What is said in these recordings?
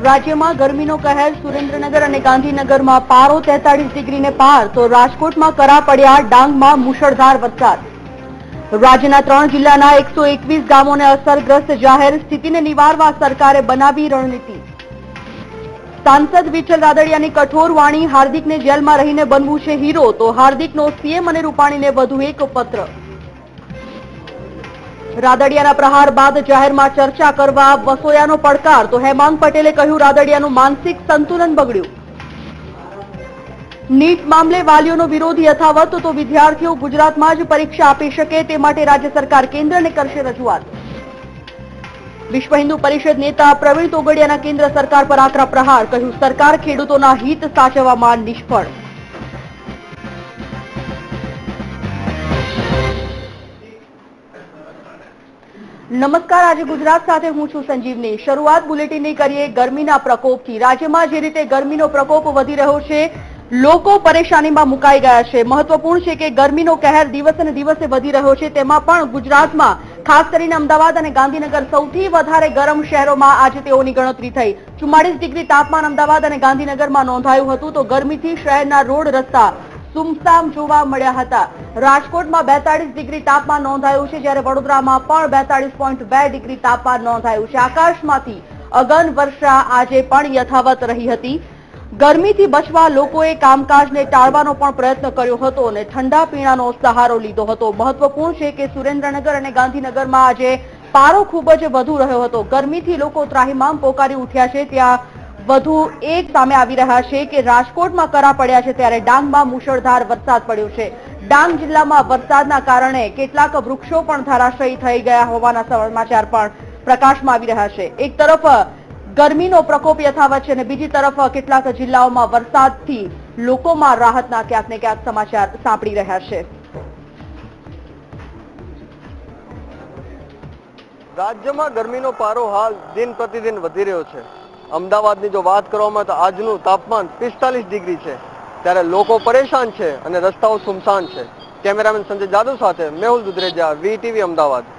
રાજ્યમાં ગરમીનો કહેર સુરેન્દ્રનગર અને ગાંધીનગરમાં પારો 43 ડિગ્રીને પાર તો રાજકોટમાં કરા પડ્યા ડાંગમાં મુશળધાર વરસાદ રાજ્યના 3 જિલ્લાના 121 ગામોને અસરગ્રસ્ત જાહેર સ્થિતિને નિવારવા સરકારે બનાવી રણનીતિ सांसद विठल रादड़ियानी कठोर वाणी हार्दिकने जेलमां रहीने बनवुं छे हीरो तो हार्दिकनो सीएम अने रूपाणीने वधु एक पत्र रादड़ियाना प्रहार बाद जाहेरमां चर्चा करवा वसोयानो પડકાર तो हेमांग पटेले કહ્યું रादड़ियाનું मानसिक संतुलन बगड्યું नीट मामले वालीओनो विरोध यथावत तो विद्यार्थीओ गुजरातमां ज परीक्षा आपी शके ते माटे राज्य सरकार केन्द्रने करशे रजूआत विश्व हिंदू परिषद नेता प्रवीण तोगड़ियाना केन्द्र सरकार पर आकरा प्रहार कह્યું सरकार ખેડૂતોના હિત સાચવવામાં નિષ્ફળ નમસ્કાર આજે ગુજરાત સાથે હું છું સંજીવની શરૂઆત બુલેટિનની કરીએ ગરમીના પ્રકોપથી રાજ્યમાં જે રીતે ગરમીનો પ્રકોપ વધી રહ્યો છે લોકો પરેશાનીમાં મુકાઈ ગયા છે મહત્વપૂર્ણ છે કે ગરમીનો કહેર દિવસે ને દિવસે વધી રહ્યો છે તેમાં પણ ગુજરાતમાં ખાસ કરીને અમદાવાદ અને ગાંધીનગર સૌથી વધારે ગરમ શહેરોમાં આજે તેઓની ગણતરી થઈ 44 ડિગ્રી તાપમાન અમદાવાદ અને ગાંધીનગરમાં નોંધાયું હતું તો ગરમીથી શહેરના રોડ રસ્તા સુમસામ જોવા મળ્યા હતા રાજકોટમાં 42 ડિગ્રી તાપમાન નોંધાયું છે જ્યારે વડોદરામાં પણ 42.2 ડિગ્રી તાપમાન નોંધાયું છે આકાશમાંથી અગન વર્ષા આજે પણ યથાવત રહી હતી ગરમીથી બચવા લોકોએ કામકાજને ટાળવાનો પણ પ્રયત્ન કર્યો હતો અને ઠંડા પીણાનો સહારો લીધો હતો મહત્વપૂર્ણ છે કે સુરેન્દ્રનગર અને ગાંધીનગરમાં આજે પારો ખૂબ જ વધુ રહ્યો હતો ગરમીથી લોકો ત્રાહિમામ પોકારી ઉઠ્યા છે ત્યાં વધુ એક સામે આવી રહ્યા છે કે રાજકોટમાં કરા પડ્યા છે ત્યારે ડાંગમાં મુશળધાર વરસાદ પડ્યો છે ડાંગ જિલ્લામાં વરસાદના કારણે કેટલાક વૃક્ષો પણ ધરાશયી થઈ ગયા હોવાના સમાચાર પણ પ્રકાશમાં આવી રહ્યા છે એક તરફ ગરમીનો પ્રકોપ યથાવત છે અને બીજી તરફ કેટલાક જિલ્લાઓમાં વરસાદથી લોકોમાં રાહતના ક્યાંક ને ક્યાંક સમાચાર સાંપડી રહ્યા છે રાજ્યમાં ગરમીનો પારો હાલ દિન પ્રતિદિન વધી રહ્યો છે અમદાવાદની જો વાત કરવામાં તો આજનું તાપમાન 45 ડિગ્રી છે ત્યારે લોકો પરેશાન છે અને રસ્તાઓ સુમસાન છે કેમેરામેન સંજય જાદવ સાથે મેહુલ દુધરેજા વીટીવી અમદાવાદ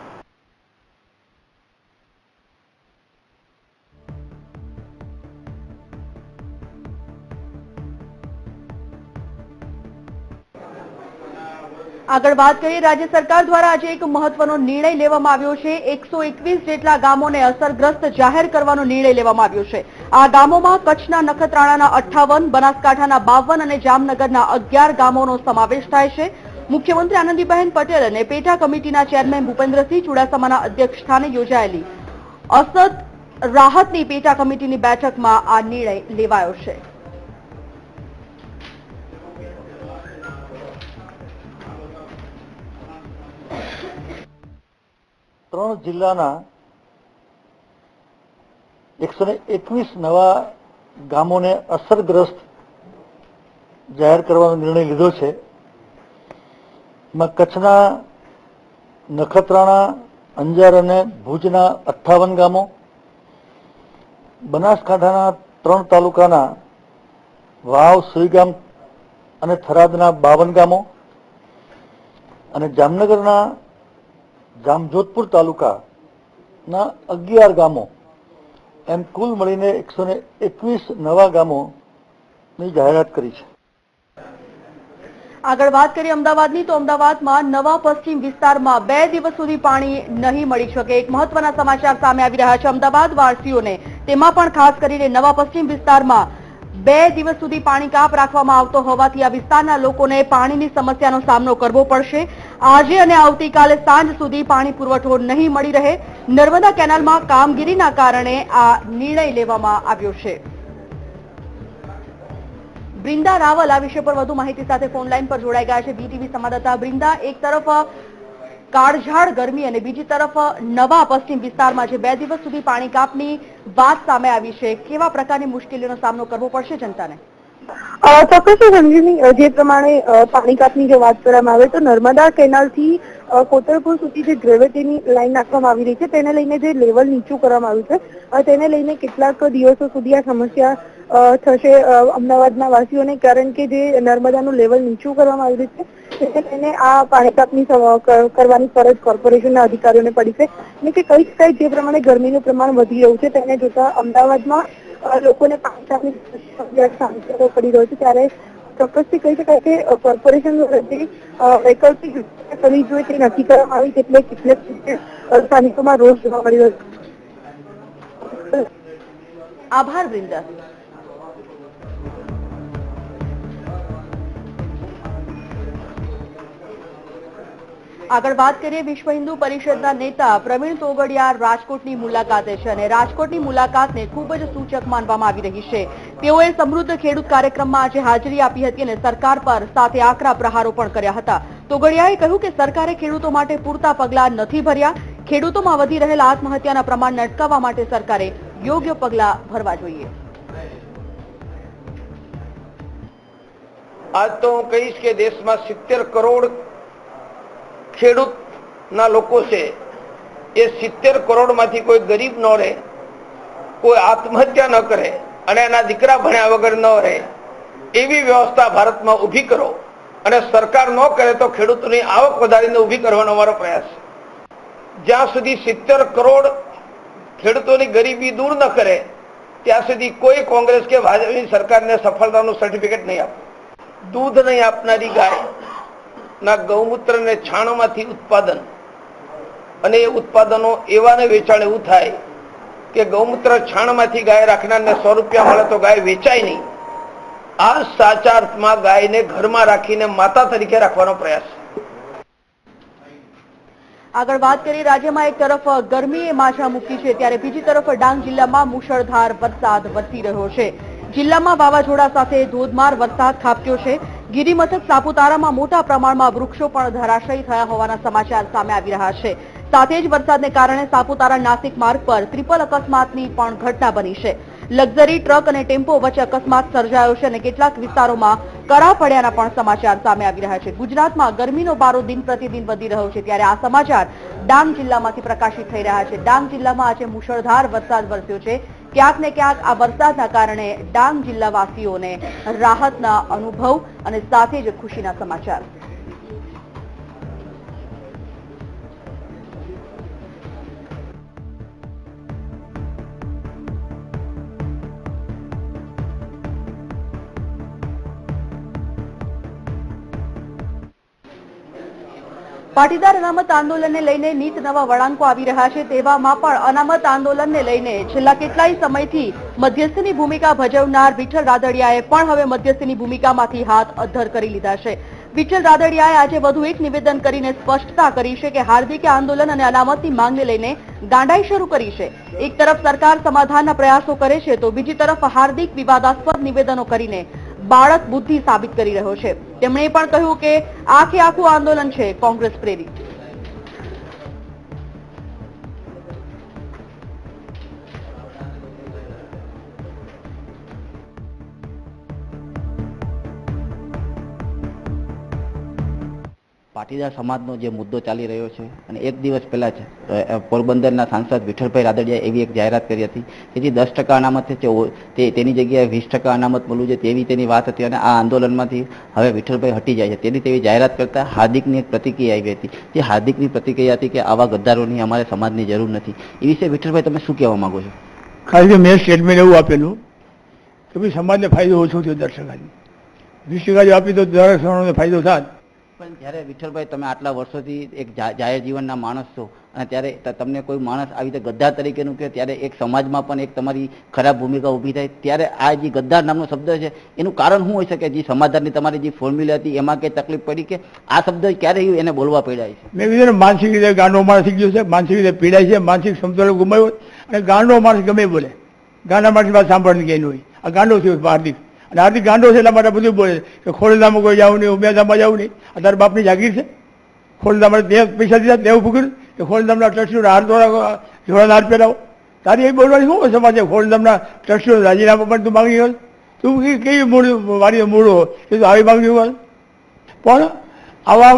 આગળ વાત કરીએ રાજ્ય સરકાર દ્વારા આજે એક મહત્વનો નિર્ણય લેવામાં આવ્યો છે 121 જેટલા ગામોને અસરગ્રસ્ત જાહેર કરવાનો નિર્ણય લેવામાં આવ્યો છે આ ગામોમાં કચ્છના નખત્રાણાના 58 બનાસકાંઠાના 52 અને જામનગરના 11 ગામોનો સમાવેશ થાય છે મુખ્યમંત્રી આનંદીબહેન પટેલ અને પેટા કમિટીના ચેરમેન ભૂપેન્દ્રસિંહ ચુડાસમાના અધ્યક્ષસ્થાને યોજાયેલી અસદ રાહતની પેટા કમિટીની બેઠકમાં આ નિર્ણય લેવાયો છે ત્રણ જિલ્લાના 121 નવા ગામોને અસરગ્રસ્ત જાહેર કરવાનો નિર્ણય લીધો છે એમાં કચ્છના નખત્રાણા અંજાર અને ભુજના 58 ગામો બનાસકાંઠાના 3 તાલુકાના વાવ સુઈગામ અને થરાદના 52 ગામો અને જામનગરના જામજોધપુર તાલુકાના 11 ગામો એમ કુલ મળીને 121 નવા ગામોની જાહેરાત કરી છે આગળ વાત કરીએ અમદાવાદની તો અમદાવાદમાં નવા પશ્ચિમ વિસ્તારમાં 2 દિવસ સુધી પાણી નહીં મળી શકે એક મહત્વના સમાચાર સામે આવી રહ્યા છે અમદાવાદ વાસીઓને તેમાં પણ ખાસ કરીને નવા પશ્ચિમ વિસ્તારમાં 2 દિવસ સુધી પાણી કાપ રાખવામાં આવતો હોવાથી આ વિસ્તારના લોકોને પાણીની સમસ્યાનો સામનો કરવો પડશે આજે અને આવતીકાલે સાંજ સુધી પાણી પુરવઠો નહીં મળી રહે નર્મદા કેનાલમાં કામગીરીના કારણે આ નિર્ણય લેવામાં આવ્યો છે બ્રિંદા રાવલ આ વિષય પર વધુ માહિતી સાથે ફોન લાઈન પર જોડાઈ ગયા છે બીટીવી સંવાદદાતા બ્રિંદા એક તરફ કાળઝાળ ગરમી અને બીજી તરફ નવા પશ્ચિમ વિસ્તારમાં જે 2 દિવસ સુધી પાણી કાપની વાત સામે આવી છે કેવા પ્રકારની મુશ્કેલીઓનો સામનો કરવો પડશે જનતાને ચોક્કસ સમજીની જે પ્રમાણે પાણી કાપની જો વાત કરવામાં આવે તો નર્મદા કેનાલથી કોતરપુર સુધી જે ગ્રેવિટીની લાઈન નાખવામાં આવી રહી છે તેને લઈને જે લેવલ નીચું કરવામાં આવ્યું છે તેને લઈને કેટલાક દિવસો સુધી આ સમસ્યા થશે અમદાવાદના વાસીઓને કારણ કે જે નર્મદાનું લેવલ નીચું કરવામાં આવી રહ્યું છે તેને લઈને આ પાણી કાપની કરવાની ફરજ કોર્પોરેશનના અધિકારીઓને પડી છે અને કે કઈ જે પ્રમાણે ગરમીનું પ્રમાણ વધી રહ્યું છે તેને જોતા અમદાવાદમાં લોકોને પાણી કાપની સામનો કરવો પડી રહ્યો છે, ત્યારે ચોક્કસથી કહી શકાય કે કોર્પોરેશન દ્વારા વૈકલ્પિક કરવી જોઈએ તે નક્કી કરવામાં આવી, કેટલાક સ્થાનિકોમાં રોષ જોવા મળી રહ્યો છે. આભાર વૃંદ. આગળ વાત કરીએ, વિશ્વ હિન્દુ પરિષદના નેતા પ્રવીણ તોગડિયા રાજકોટની મુલાકાતે છે અને રાજકોટની મુલાકાતને ખૂબ જ સૂચક માનવામાં આવી રહી છે. તેઓએ સમૃદ્ધ ખેડૂત કાર્યક્રમમાં આજે હાજરી આપી હતી અને સરકાર પર સાથે આકરા પ્રહારો પણ કર્યા હતા. તોગડિયાએ કહ્યું કે સરકારે ખેડૂતો માટે પૂરતા પગલાં નથી ભર્યા. ખેડૂતોમાં વધી રહેલા આત્મહત્યાના પ્રમાણને અટકાવવા માટે સરકારે યોગ્ય પગલાં ભરવા જોઈએ. આજ તો હું કહીશ કે દેશમાં 70 કરોડ ખેડૂતના લોકો છે. એ 70 કરોડમાંથી કોઈ ગરીબ ન રહે, કોઈ આત્મહત્યા ન કરે અને એના દીકરા ભણ્યા વગર ન રહે, એવી વ્યવસ્થા ભારતમાં ઊભી કરો. અને સરકાર ન કરે તો ખેડૂતોની આવક વધારીને ઊભી કરવાનો અમારો પ્રયાસ છે. જ્યાં સુધી 70 કરોડ ખેડૂતોની ગરીબી દૂર ન કરે ત્યાં સુધી કોઈ કોંગ્રેસ કે ભાજપની સરકારને સફળતાનું સર્ટિફિકેટ નહીં આપે. દૂધ નહીં આપનારી ગાય ના ગૌમૂત્ર ને છાણમાંથી ઉત્પાદન, અને એ ઉત્પાદનો એવાને વેચાણ એવું થાય કે ગૌમૂત્ર છાણમાંથી ગાય રાખનારને 100 રૂપિયા મળે તો ગાય વેચાય નહીં. આ સાચા અર્થમાં ગાયને ઘરમાં રાખીને માતા તરીકે રાખવાનો પ્રયાસ છે. આગળ વાત કરીએ, રાજ્યમાં એક તરફ ગરમીએ માછા મૂકી છે ત્યારે બીજી તરફ ડાંગ જિલ્લામાં મુશળધાર વરસાદ વરસી રહ્યો છે. જિલ્લામાં વાવાઝોડા સાથે ધોધમાર વરસાદ ખાબક્યો છે. ગિરિમથક સાપુતારામાં મોટા પ્રમાણમાં વૃક્ષો પણ ધરાશયી થયા હોવાના સમાચાર સામે આવી રહ્યા છે. સાથે જ વરસાદને કારણે સાપુતારા નાસિક માર્ગ પર ટ્રિપલ અકસ્માતની પણ ઘટના બની છે. લક્ઝરી ટ્રક અને ટેમ્પો વચ્ચે અકસ્માત સર્જાયો છે અને કેટલાક વિસ્તારોમાં કરા પડ્યાના પણ સમાચાર સામે આવી રહ્યા છે. ગુજરાતમાં ગરમીનો પારો દિન પ્રતિદિન વધી રહ્યો છે ત્યારે આ સમાચાર ડાંગ જિલ્લામાંથી પ્રકાશિત થઈ રહ્યા છે. ડાંગ જિલ્લામાં આજે મુશળધાર વરસાદ વરસ્યો છે. ક્યાંક ને ક્યાંક આ વરસાદના કારણે ડાંગ જિલ્લાવાસીઓને રાહતના અનુભવ અને સાથે જ ખુશીના સમાચાર. પાટીદાર અનામત આંદોલનને લઈને નીત નવા વળાંકો આવી રહ્યા છે. તેવામાં પણ અનામત આંદોલનને લઈને છેલ્લા કેટલાય સમયથી મધ્યસ્થીની ભૂમિકા ભજવનાર વિઠ્ઠલ રાદડિયાએ પણ હવે મધ્યસ્થીની ભૂમિકામાંથી હાથ અદ્ધર કરી લીધા છે. વિઠ્ઠલ રાદડિયાએ આજે વધુ એક નિવેદન કરીને સ્પષ્ટતા કરી છે કે હાર્દિકે આંદોલન અને અનામતની માંગને લઈને ગાંડાઈ શરૂ કરી છે. એક તરફ સરકાર સમાધાનના પ્રયાસો કરે છે તો બીજી તરફ હાર્દિક વિવાદાસ્પદ નિવેદનો કરીને બાળક બુદ્ધિ સાબિત કરી રહ્યો છે. તેમણે પણ કહ્યું કે આખે આખું આંદોલન છે કોંગ્રેસ પ્રેરિત. પાટીદાર સમાજનો જે મુદ્દો ચાલી રહ્યો છે અને એક દિવસ પહેલા જ પોરબંદરના સાંસદ વિઠ્ઠલભાઈ રાદડિયાએ એવી એક જાહેરાત કરી હતી કે જે 10% અનામત છે તેની જગ્યાએ 20% અનામત મળવું છે તેવી તેની વાત હતી અને આ આંદોલનમાંથી હવે વિઠ્ઠલભાઈ હટી જાય છે તેવી જાહેરાત કરતા હાર્દિકની એક પ્રતિક્રિયા આવી હતી. જે હાર્દિકની પ્રતિક્રિયા હતી કે આવા ગદ્દારોની અમારે સમાજની જરૂર નથી. એ વિશે વિઠ્ઠલભાઈ તમે શું કહેવા માંગો છો? ખાલી કે મેં સ્ટેટમેન્ટ એવું આપેલું કે ભાઈ સમાજને ફાયદો ઓછો થયો 10%. 20% આપી તો દરેક સમાજને ફાયદો થાય. પણ જ્યારે વિઠ્ઠલભાઈ તમે આટલા વર્ષોથી એક જાહેર જીવનના માણસ છો અને ત્યારે તમને કોઈ માણસ આવી રીતે ગદ્દાર તરીકેનું કહે ત્યારે એક સમાજમાં પણ એક તમારી ખરાબ ભૂમિકા ઊભી થાય ત્યારે આ જે ગદ્દાર નામનો શબ્દ છે એનું કારણ શું હોઈ શકે? જે સમાધાનની તમારી જે ફોર્મ્યુલા હતી એમાં કઈ તકલીફ પડી કે આ શબ્દ ક્યારે એને બોલવા પડ્યા છે? મેં કીધું માનસિક રીતે ગાંડો માણસ થઈ ગયો છે, માનસિક રીતે પીડાય છે, માનસિક સમતોલ ગુમાવ્યો અને ગાંડો માણસ ગમે બોલે. ગાંડા માણસ વાત સાંભળવાની ક્યાંય હોય. આ ગાંડો થયો હાર્દિક અને હાર્દિક ગાંડો છે એટલા માટે બધું બોલે કે ખોડલધામમાં કોઈ જાવું નહીં, ઉમિયાધામમાં જાવું નહીં. આ તારા બાપની જાગીર છે. ખોડલધામ ત્યાં પૈસા દીધા તેવું ભૂગ્યું કે ખોડલધામના ટ્રસ્ટીઓને હાર દ્વારા જોડાના હાર પહેરાવો. તારી એ બોલવાની શું સમાજ છે? ખોડલધામના ટ્રસ્ટીઓ રાજીનામા પણ તું માંગી હોય. તું કેવી મૂળ વારી મૂળો એ તો આવી માંગણી હોય. પણ આવા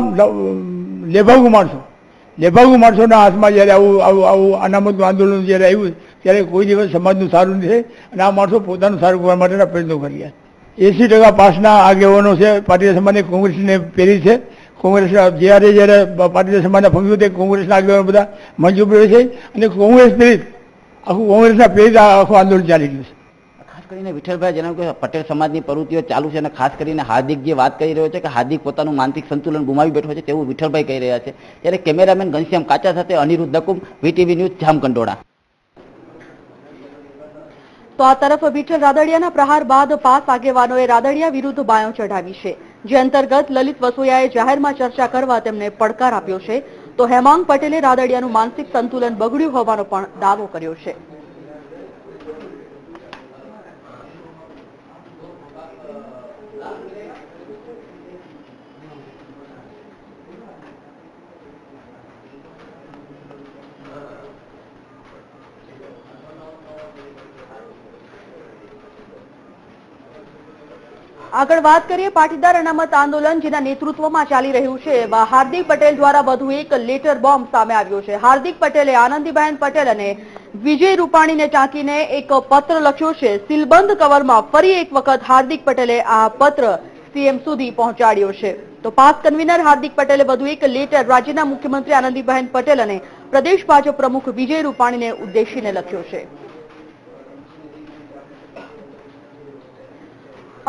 લેભાગુ માણસોના હાથમાં જ્યારે આવું અનામતનું આંદોલન જ્યારે આવ્યું ત્યારે કોઈ દિવસ સમાજનું સારું નથી અને આ માણસો પોતાનું સારું કરવા માટેના પ્રયત્નો કરી રહ્યા. 80% પાસના આગેવાનો છે પાટીદાર સમાજને કોંગ્રેસને પ્રેરિત છે. કોંગ્રેસના જ્યારે પાટીદાર સમાજના ફંક્શન તે કોંગ્રેસના આગેવાનો બધા મંચ ઉપર છે અને કોંગ્રેસ પ્રેરિત આખું કોંગ્રેસના પ્રેરિત આખું આંદોલન ચાલી રહ્યું છે. કરીને વિઠ્ઠલભાઈ જણાવ્યું કે પટેલ સમાજની પ્રવૃત્તિઓ ચાલુ છે અને ખાસ કરીને હાર્દિક જે વાત કરી રહ્યો છે કે હાર્દિક પોતાનું માનસિક સંતુલન ગુમાવી બેઠો છે તેવું વિઠ્ઠલભાઈ કહી રહ્યા છે. ત્યારે કેમેરામેન ઘનશ્યામ કાચા સાથે અનિરુદ્ધ દકુમ, વીટીવી ન્યૂઝ, જામકંડોળા. તો આ તરફ વિઠ્ઠલ રાદડિયાના પ્રહાર બાદ પાસ આગેવાનોએ રાદડિયા વિરુદ્ધ બાયો ચઢાવી છે, જે અંતર્ગત લલિત વસોયાએ જાહેરમાં ચર્ચા કરવા તેમને પડકાર આપ્યો છે. તો હેમાંગ પટેલે રાદડિયાનું માનસિક સંતુલન બગડ્યું હોવાનો પણ દાવો કર્યો છે. આગળ વાત કરીએ પાટીદાર અનામત આંદોલન જેના નેતૃત્વમાં ચાલી રહ્યું છે એવા હાર્દિક પટેલ દ્વારા વધુ એક લેટર બોમ્બ સામે આવ્યો છે. હાર્દિક પટેલે આનંદીબહેન પટેલ અને વિજય રૂપાણીને ટાંકીને એક પત્ર લખ્યો છે. સીલબંધ કવરમાં ફરી એક વખત હાર્દિક પટેલે આ પત્ર સીએમ સુધી પહોંચાડ્યો છે. તો પાસ કન્વીનર હાર્દિક પટેલે વધુ એક લેટર રાજ્યના મુખ્યમંત્રી આનંદીબહેન પટેલ અને પ્રદેશ ભાજપ પ્રમુખ વિજય રૂપાણીને ઉદ્દેશીને લખ્યો છે.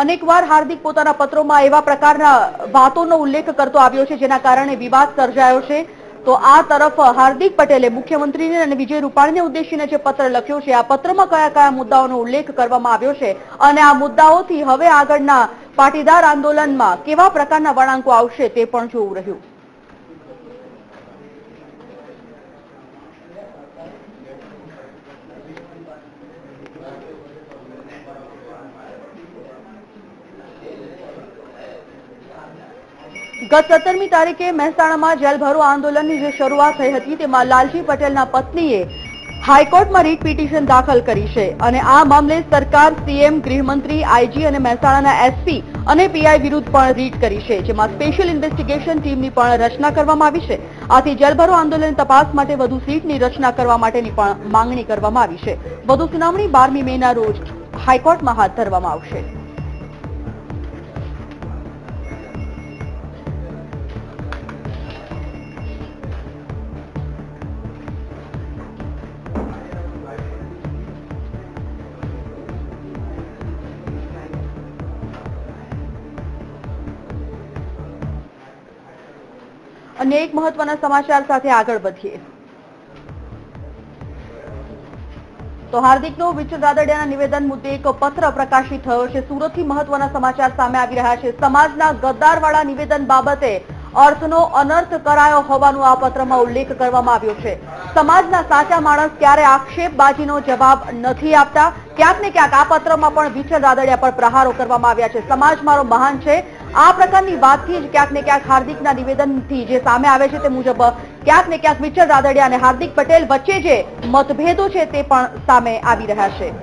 અનેકવાર હાર્દિક પોતાના પત્રોમાં એવા પ્રકારના વાતોનો ઉલ્લેખ કરતો આવ્યો છે જેના કારણે વિવાદ સર્જાયો છે. તો આ તરફ હાર્દિક પટેલે મુખ્યમંત્રીને અને વિજય રૂપાણીને ઉદ્દેશીને જે પત્ર લખ્યો છે, આ પત્રમાં કયા કયા મુદ્દાઓનો ઉલ્લેખ કરવામાં આવ્યો છે અને આ મુદ્દાઓથી હવે આગળના પાટીદાર આંદોલનમાં કેવા પ્રકારના વળાંકો આવશે તે પણ જોવું રહ્યું. ગત 17મી તારીખે મહેસાણામાં જેલભરો આંદોલનની જે શરૂઆત થઈ હતી તેમાં લાલજી પટેલના પત્નીએ હાઈકોર્ટમાં રીટ પિટિશન દાખલ કરી છે અને આ મામલે સરકાર, સીએમ, ગૃહમંત્રી, આઈજી અને મહેસાણાના એસપી અને પીઆઈ વિરુદ્ધ પણ રીટ કરી છે, જેમાં સ્પેશિયલ ઇન્વેસ્ટિગેશન ટીમની પણ રચના કરવામાં આવી છે. આથી જેલભરો આંદોલન તપાસ માટે વધુ સીટની રચના કરવા માટેની પણ માંગણી કરવામાં આવી છે. વધુ સુનાવણી 12મી મેના રોજ હાઈકોર્ટમાં હાથ ધરવામાં આવશે. અને એક મહત્વના સમાચાર સાથે આગળ વધીએ તો હાર્દિકનો વિઠ્ઠલ રાદડિયાના નિવેદન મુદ્દે એક પત્ર પ્રકાશિત થયો છે. સુરતથી મહત્વના સમાચાર સામે આવી રહ્યા છે. સમાજના ગદ્દારવાળા નિવેદન બાબતે અર્થનો અનર્થ કરાયો હોવાનો આ પત્રમાં ઉલ્લેખ કરવામાં આવ્યો છે. સમાજના સાચા માણસ ક્યારે આક્ષેપબાજીનો જવાબ નથી આપતા. ક્યાંક ને ક્યાંક આ પત્રમાં પણ વિઠ્ઠલ રાદડિયા પર પ્રહારો કરવામાં આવ્યા છે. સમાજ મારો મહાન છે, આ પ્રકારની વાતથી જ ક્યાંક ને ક્યાંક હાર્દિકના નિવેદનથી જે સામે આવે છે તે મુજબ ક્યાંક ને ક્યાંક વિઠ્ઠલ રાદડિયા અને હાર્દિક પટેલ વચ્ચે જે મતભેદો છે તે પણ સામે આવી રહ્યા છે.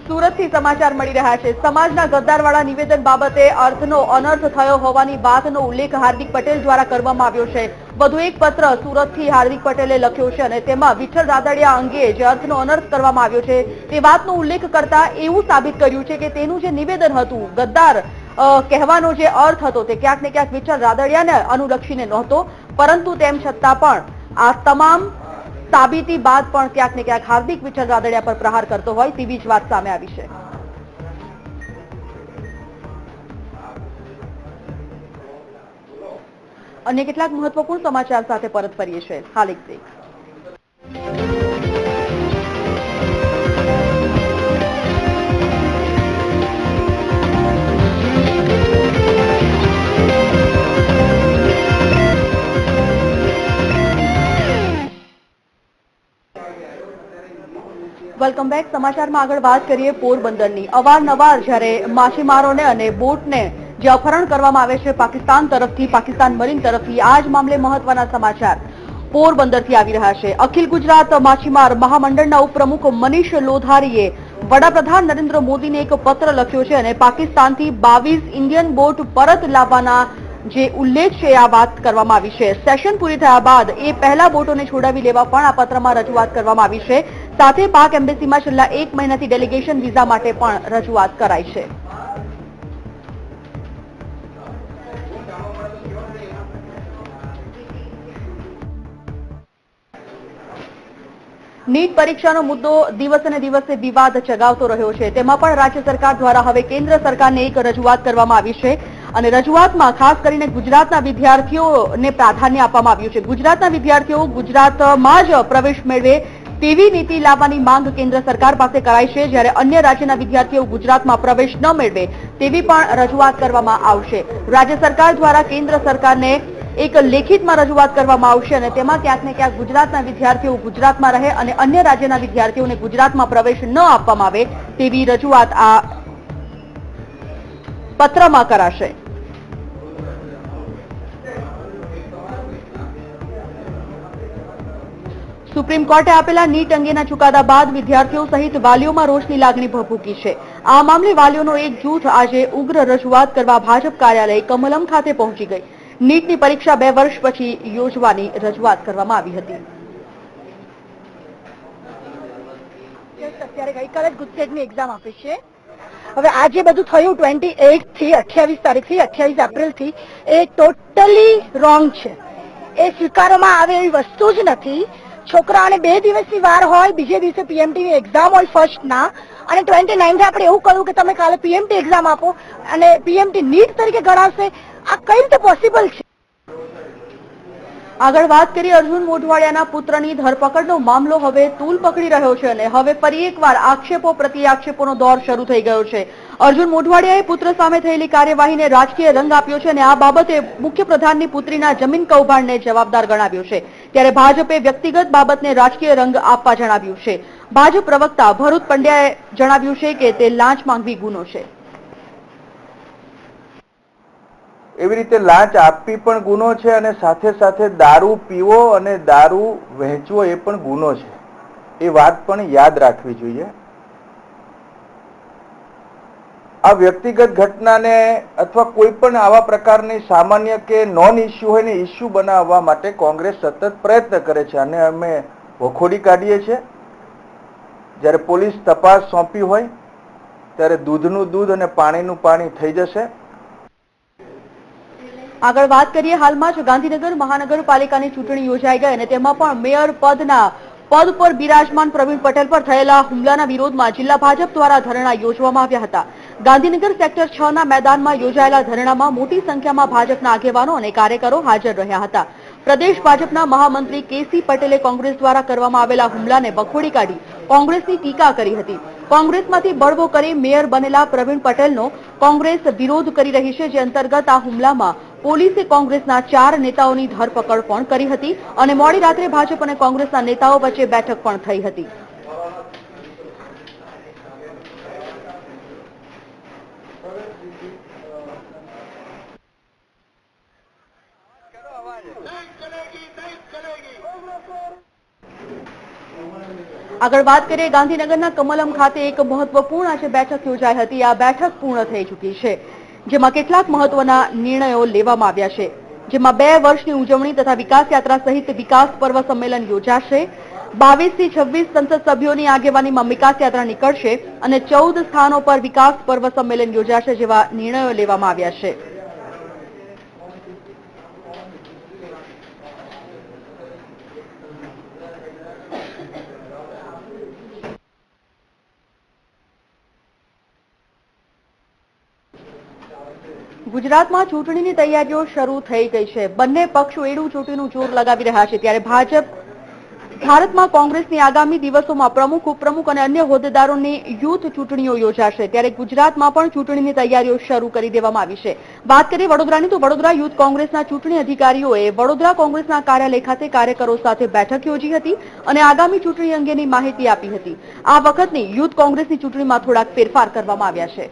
સુરતથી સમાચાર મળી રહ્યા છે. સમાજના ગદ્દારવાળા નિવેદન બાબતે અર્થનો અનર્થ થયો હોવાની વાતનો ઉલ્લેખ હાર્દિક પટેલ દ્વારા કરવામાં આવ્યો છે. વધુ એક પત્ર સુરતથી હાર્દિક પટેલે લખ્યો છે અને તેમાં વિઠ્ઠલ રાદડિયા અંગે જે અર્થનો અનર્થ કરવામાં આવ્યો છે તે વાતનો ઉલ્લેખ કરતા એવું સાબિત કર્યું છે કે તેનું જે નિવેદન હતું, ગદ્દાર કહેવાનો જે અર્થ હતો તે ક્યાંક ને ક્યાંક વિઠ્ઠલ રાદડિયાને અનુલક્ષીને નહોતો, પરંતુ તેમ છતાં પણ આ તમામ સાબિતી બાદ પણ ક્યાંક ને ક્યાંક હાર્દિક વિઠ્ઠલ રાદડિયા પર પ્રહાર કરતો હોય તેવી જ વાત સામે આવી છે. અને કેટલાક મહત્વપૂર્ણ સમાચાર સાથે પરત ફરીએ છીએ. હાલ એક બ્રેક. Welcome back. સમાચારમાં આગળ વાત કરીએ પોરબંદરની. અવારનવાર જ્યારે માછીમારોને અને બોટને જે અપહરણ કરવામાં આવે છે પાકિસ્તાન તરફથી, પાકિસ્તાન મરીન તરફથી, આ જ મામલે મહત્વના સમાચાર પોરબંદરથી આવી રહ્યા છે. અખિલ ગુજરાત માછીમાર મહામંડળના ઉપપ્રમુખ મનીષ લોધારીએ વડાપ્રધાન નરેન્દ્ર મોદીને એક પત્ર લખ્યો છે અને પાકિસ્તાનથી 22 ઇન્ડિયન બોટ પરત લાવવાના જે ઉલ્લેખ છે આ વાત કરવામાં આવી છે. સેશન પૂરી થયા બાદ એ પહેલા બોટોને છોડાવી લેવા પણ આ પત્રમાં રજૂઆત કરવામાં આવી છે. સાથે પાક એમ્બેસીમાં છેલ્લા 1 મહિનાથી ડેલિગેશન વિઝા માટે પણ રજૂઆત કરાઈ છે. નીટ પરીક્ષાનો મુદ્દો દિવસે ને દિવસે વિવાદ ચગાવતો રહ્યો છે. તેમાં પણ રાજ્ય સરકાર દ્વારા હવે કેન્દ્ર સરકારને એક રજૂઆત કરવામાં આવી છે અને રજૂઆતમાં ખાસ કરીને ગુજરાતના વિદ્યાર્થીઓને પ્રાધાન્ય આપવામાં આવ્યું છે. ગુજરાતના વિદ્યાર્થીઓ ગુજરાતમાં જ પ્રવેશ મેળવે તેવી નીતિ લાવવાની માંગ કેન્દ્ર સરકાર પાસે કરાઈ છે, જ્યારે અન્ય રાજ્યના વિદ્યાર્થીઓ ગુજરાતમાં પ્રવેશ ન મેળવે તેવી પણ રજૂઆત કરવામાં આવશે. રાજ્ય સરકાર દ્વારા કેન્દ્ર સરકારને એક લેખિતમાં રજૂઆત કરવામાં આવશે અને તેમાં ક્યાંક ને ક્યાંક ગુજરાતના વિદ્યાર્થીઓ ગુજરાતમાં રહે અને અન્ય રાજ્યના વિદ્યાર્થીઓને ગુજરાતમાં પ્રવેશ ન આપવામાં આવે તેવી રજૂઆત આ પત્રમાં કરાશે. સુપ્રીમ કોર્ટે આપેલા નીટ અંગેના ચુકાદા બાદ વિદ્યાર્થીઓ સહિત વાલીઓમાં રોષની લાગણી ભભૂકી છે. આ મામલે વાલીઓનો એક જૂથ આજે ઉગ્ર રજૂઆત કરવા ભાજપ કાર્યાલય કમલમ ખાતે પહોંચી ગઈ. નીટની પરીક્ષા 2 વર્ષ પછી યોજવાની રજૂઆત કરવામાં આવી હતી. અત્યારે ગઈકાલે જ ગુજકેટની એક્ઝામ આપી છે. હવે આ જે બધું થયું 28 થી 28 તારીખથી 28 એપ્રિલથી એ ટોટલી રોંગ છે. એ સ્વીકારવામાં આવે એવી વસ્તુ જ નથી. છોકરાઓને 2 દિવસની વાર હોય, બીજે દિવસે પીએમટી ની એક્ઝામ હોય ફર્સ્ટ ના, અને 29 આપણે એવું કહ્યું કે તમે કાલે પીએમટી એક્ઝામ આપો અને પીએમટી નીટ તરીકે ગણાવશે. આ કઈ રીતે પોસિબલ છે? આગળ વાત કરીએ અર્જુન મોઢવાડિયાના પુત્રની ધરપકડનો મામલો હવે તૂલ પકડી રહ્યો છે અને હવે ફરી એકવાર આક્ષેપો પ્રતિ આક્ષેપોનો દોર શરૂ થઈ ગયો છે. અર્જુન મોઢવાડિયાએ પુત્ર સામે થયેલી કાર્યવાહીને રાજકીય રંગ આપ્યો છે અને આ બાબતે મુખ્યપ્રધાનની પુત્રીના જમીન કૌભાંડને જવાબદાર ગણાવ્યો છે. ત્યારે ભાજપે વ્યક્તિગત બાબતને રાજકીય રંગ આપવા જણાવ્યું છે. ભાજપ પ્રવક્તા ભરૂચ પંડ્યાએ જણાવ્યું છે કે તે લાંચ માંગવી ગુનો છે. એવી રીતે લાંચ આપવી પણ ગુનો છે અને સાથે સાથે દારૂ પીવો અને દારૂ વહેંચવો એ પણ ગુનો છે. એ વાત પણ યાદ રાખવી જોઈએ. આ વ્યક્તિગત ઘટનાને અથવા કોઈ પણ આવા પ્રકારની સામાન્ય કે નોન ઇસ્યુ હોય ને ઇસ્યુ બનાવવા માટે કોંગ્રેસ સતત પ્રયત્ન કરે છે અને અમે વખોડી કાઢીએ છીએ. જ્યારે પોલીસ તપાસ સોંપી હોય ત્યારે દૂધનું દૂધ અને પાણીનું પાણી થઈ જશે. આગળ વાત કરીએ હાલમાં જ ગાંધીનગર મહાનગરપાલિકાની ચૂંટણી યોજાઈ ગઈ અને તેમાં પણ મેયર પદ પર બિરાજમાન પ્રવીણ પટેલ પર થયેલા હુમલાના વિરોધમાં જિલ્લા ભાજપ દ્વારા ધરણા યોજવામાં આવ્યા હતા. ગાંધીનગર સેક્ટર 6 ના મેદાનમાં યોજાયેલા ધરણામાં મોટી સંખ્યામાં ભાજપના આગેવાનો અને કાર્યકરો હાજર રહ્યા હતા. પ્રદેશ ભાજપના મહામંત્રી કેસી પટેલે કોંગ્રેસ દ્વારા કરવામાં આવેલા હુમલાને વખોડી કાઢી કોંગ્રેસની ટીકા કરી હતી. કોંગ્રેસમાંથી બળવો કરી મેયર બનેલા પ્રવીણ પટેલનો કોંગ્રેસ વિરોધ કરી રહી છે, જે અંતર્ગત આ હુમલામાં પોલીસે કોંગ્રેસના 4 નેતાઓની ધરપકડ પણ કરી હતી અને મોડી રાત્રે ભાજપ અને કોંગ્રેસના નેતાઓ વચ્ચે બેઠક પણ થઈ હતી. આગળ વાત કરીએ ગાંધીનગરના કમલમ ખાતે એક મહત્વપૂર્ણ આજે બેઠક યોજાઈ હતી. આ બેઠક પૂર્ણ થઈ ચૂકી છે, જેમાં કેટલાક મહત્વના નિર્ણયો લેવામાં આવ્યા છે. જેમાં 2 વર્ષની ઉજવણી તથા વિકાસ યાત્રા સહિત વિકાસ પર્વ સંમેલન યોજાશે. 22 થી 26 સંસદ સભ્યોની આગેવાનીમાં વિકાસ યાત્રા નીકળશે અને 14 સ્થાનો પર વિકાસ પર્વ સંમેલન યોજાશે જેવા નિર્ણયો લેવામાં આવ્યા છે. ગુજરાતમાં ચૂંટણીની તૈયારીઓ શરૂ થઈ ગઈ છે. બંને પક્ષો એડું ચોટીનું જોર લગાવી રહ્યા છે. ત્યારે ભારતમાં કોંગ્રેસની આગામી દિવસોમાં પ્રમુખ, ઉપપ્રમુખ અને અન્ય હોદ્દેદારોની યુથ ચૂંટણીઓ યોજાશે. ત્યારે ગુજરાતમાં પણ ચૂંટણીની તૈયારીઓ શરૂ કરી દેવામાં આવી છે. વાત કરીએ વડોદરાની તો વડોદરા યુથ કોંગ્રેસના ચૂંટણી અધિકારીઓએ વડોદરા કોંગ્રેસના કાર્યાલય ખાતે કાર્યકરો સાથે બેઠક યોજી હતી અને આગામી ચૂંટણી અંગેની માહિતી આપી હતી. આ વખતની યુથ કોંગ્રેસની ચૂંટણીમાં થોડાક ફેરફાર કરવામાં આવ્યા છે.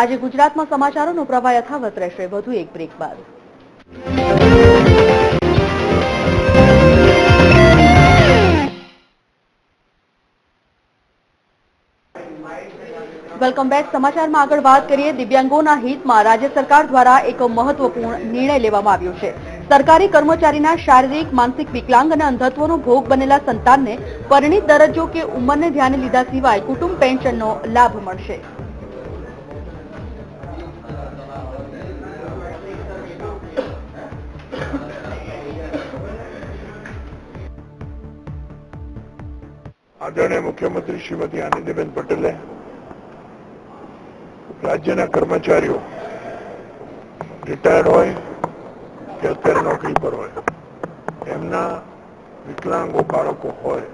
આજે ગુજરાતમાં સમાચારોનો પ્રવાહ યથાવત રહેશે. વધુ એક બ્રેક બાદ વેલકમ બેક. સમાચારમાં આગળ વાત કરીએ. દિવ્યાંગોના હિતમાં રાજ્ય સરકાર દ્વારા એક મહત્વપૂર્ણ નિર્ણય લેવામાં આવ્યો છે. સરકારી કર્મચારીના શારીરિક, માનસિક વિકલાંગ અને અંધત્વનો ભોગ બનેલા સંતાનને પરિણીત દરજ્જો કે ઉંમરને ધ્યાને લીધા સિવાય કુટુંબ પેન્શનનો લાભ મળશે. આદરણીય મુખ્યમંત્રી શ્રીમતી આનંદીબેન પટેલે રાજ્યના કર્મચારીઓ રિટાયર્ડ હોય કે અત્યારે નોકરી પર હોય, એમના વિકલાંગો બાળકો હોય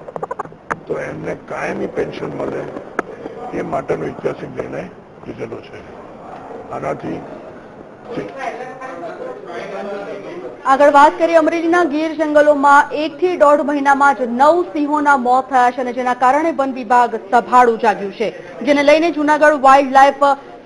તો એમને કાયમી પેન્શન મળે એ માટેનો ઐતિહાસિક નિર્ણય લીધેલો છે. આનાથી આગળ વાત કરીએ. અમરેલીના ગીર જંગલોમાં 1 થી 1.5 મહિનામાં જ 9 સિંહોના મોત થયા છે અને જેના કારણે વન વિભાગ સભાળું જાગ્યું છે, જેને લઈને જૂનાગઢ વાઇલ્ડ લાઇફ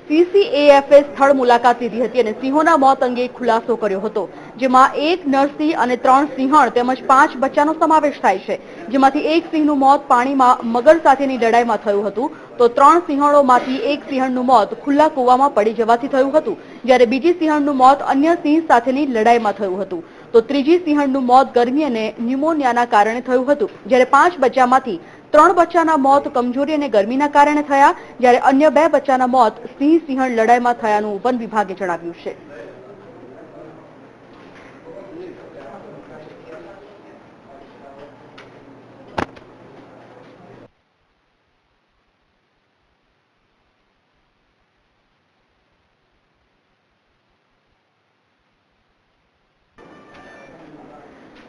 CCAFએ સ્થળ મુલાકાત લીધી હતી અને સિંહોના મોત અંગે ખુલાસો કર્યો હતો, જેમાં 1 નરસિંહ અને 3 સિંહણ તેમજ 5 બચ્ચાનો સમાવેશ થાય છે, જેમાંથી 1 સિંહનું મોત પાણીમાં મગર સાથેની લડાઈમાં થયું હતું, તો 3 સિંહણોમાંથી 1 સિંહણનું મોત ખુલ્લા કૂવામાં પડી જવાથી થયું હતું, જ્યારે બીજી સિંહણનું મોત અન્ય સિંહ સાથેની લડાઈમાં થયું હતું, તો ત્રીજી સિંહણનું મોત ગરમી અને ન્યુમોનિયાના કારણે થયું હતું, જ્યારે 5 બચ્ચામાંથી 3 બચ્ચાના મોત કમજોરી અને ગરમીના કારણે થયા, જ્યારે અન્ય 2 બચ્ચાના મોત સિંહણ લડાઈમાં થયાનું વન વિભાગે જણાવ્યું છે.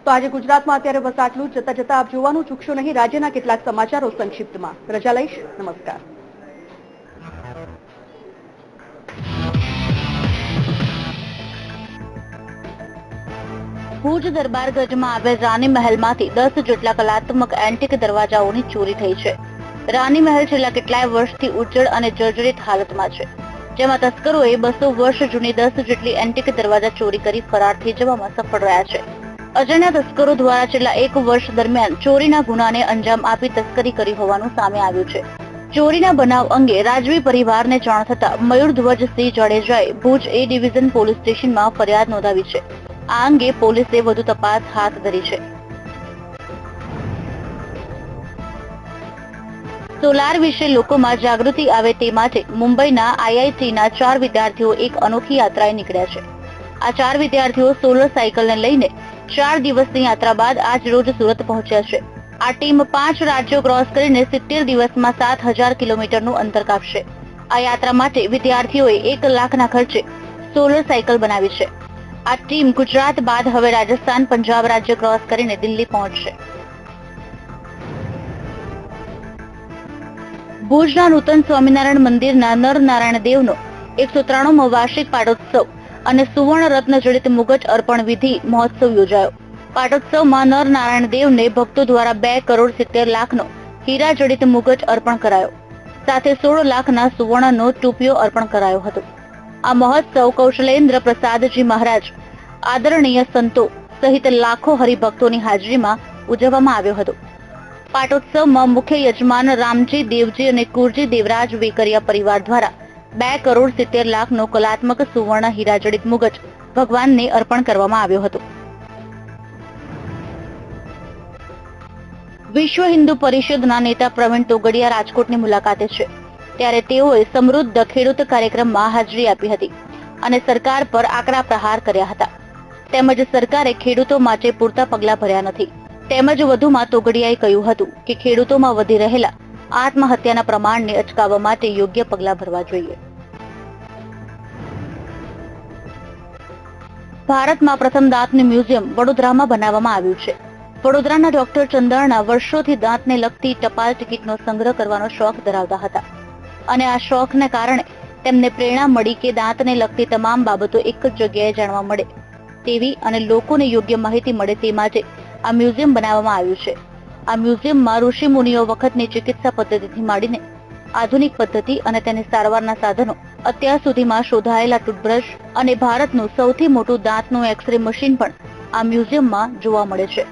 તો આજે ગુજરાતમાં અત્યારે બસ આટલું. જતા જતા આપ જોવાનું ચૂકશો નહીં રાજ્યના કેટલાક સમાચારો સંક્ષિપ્તમાં. રજા લઈશ. નમસ્કાર. ભુજ દરબારગંજમાં આવેલ રાની મહેલમાંથી 10 જેટલા કલાત્મક એન્ટિક દરવાજાઓની ચોરી થઈ છે. રાની મહેલ છેલ્લા કેટલાય વર્ષથી ઉજ્જડ અને જર્જરિત હાલતમાં છે, જેમાં તસ્કરોએ 200 વર્ષ જૂની 10 જેટલી એન્ટિક દરવાજા ચોરી કરી ફરાર થઈ જવામાં સફળ રહ્યા છે. અજાણ્યા તસ્કરો દ્વારા છેલ્લા 1 વર્ષ દરમિયાન ચોરીના ગુનાને અંજામ આપી તસ્કરી કરી હોવાનું સામે આવ્યું છે. ચોરીના બનાવ અંગે રાજવી પરિવારને જાણ થતા મયુરધ્વજસિંહ જાડેજાએ ભુજ A ડિવિઝન પોલીસ સ્ટેશનમાં ફરિયાદ નોંધાવી છે. આ અંગે પોલીસે વધુ તપાસ હાથ ધરી છે. સોલાર વિશે લોકોમાં જાગૃતિ આવે તે માટે મુંબઈના IITના 4 વિદ્યાર્થીઓ એક અનોખી યાત્રાએ નીકળ્યા છે. આ 4 વિદ્યાર્થીઓ સોલર સાયકલને લઈને 4 દિવસની યાત્રા બાદ આજ રોજ સુરત પહોંચ્યા છે. આ ટીમ 5 રાજ્યો ક્રોસ કરીને 70 દિવસમાં 7000 કિલોમીટરનું અંતર કાપશે. આ યાત્રા માટે વિદ્યાર્થીઓએ 1 લાખના ખર્ચે સોલર સાયકલ બનાવી છે. આ ટીમ ગુજરાત બાદ હવે રાજસ્થાન, પંજાબ રાજ્ય ક્રોસ કરીને દિલ્હી પહોંચશે. ભુજના નૂતન સ્વામિનારાયણ મંદિરના નરનારાયણ દેવનો 193મો વાર્ષિક પાટોત્સવ અને સુવર્ણ રત્ન જડિત મુગટ અર્પણ વિધિ મહોત્સવ યોજાયો. પાટોત્સવમાં નરનારાયણ દેવને ભક્તો દ્વારા 2,70,00,000નો હીરા જડિત મુગટ અર્પણ કરાયો, સાથે 16 લાખના સુવર્ણનો ટૂપિયો અર્પણ કરાયો હતો. આ મહોત્સવ કૌશલેન્દ્ર પ્રસાદજી મહારાજ, આદરણીય સંતો સહિત લાખો હરિભક્તોની હાજરીમાં ઉજવવામાં આવ્યો હતો. પાટોત્સવમાં મુખ્ય યજમાન રામજી દેવજી અને કુરજી દેવરાજ વેકરિયા પરિવાર દ્વારા 2,70,00,000નો કલાત્મક સુવર્ણ હીરા જડિત મુગટ ભગવાનને અર્પણ કરવામાં આવ્યો હતો. વિશ્વ હિન્દુ પરિષદના નેતા પ્રવીણ તોગડિયા રાજકોટની મુલાકાતે છે, ત્યારે તેઓએ સમૃદ્ધ ખેડૂત કાર્યક્રમમાં હાજરી આપી હતી અને સરકાર પર આકરા પ્રહાર કર્યા હતા. તેમજ સરકારે ખેડૂતો માટે પૂરતા પગલાં ભર્યા નથી. તેમજ વધુમાં તોગડિયાએ કહ્યું હતું કે ખેડૂતોમાં વધી રહેલા આત્મહત્યાના પ્રમાણને અટકાવવા માટે યોગ્ય પગલાં ભરવા જોઈએ. ભારતમાં પ્રથમ દાંતનું મ્યુઝિયમ વડોદરામાં બનાવવામાં આવ્યું છે. વડોદરાના ડોક્ટર ચંદરણા વર્ષોથી દાંતને લગતી ટપાલ ટિકિટનો સંગ્રહ કરવાનો શોખ ધરાવતા હતા અને આ શોખને કારણે તેમને પ્રેરણા મળી કે દાંતને લગતી તમામ બાબતો એક જ જગ્યાએ જાણવા મળે તેવી અને લોકોને યોગ્ય માહિતી મળે તે માટે આ મ્યુઝિયમ બનાવવામાં આવ્યું છે. આ મ્યુઝિયમમાં ઋષિ મુનિઓ વખતની ચિકિત્સા પદ્ધતિથી માંડીને આધુનિક પદ્ધતિ અને તેની સારવારના સાધનો, અત્યાર સુધીમાં શોધાયેલા ટૂથબ્રશ અને ભારતનું સૌથી મોટું દાંતનું એક્સ-રે મશીન પણ આ મ્યુઝિયમમાં જોવા મળે છે.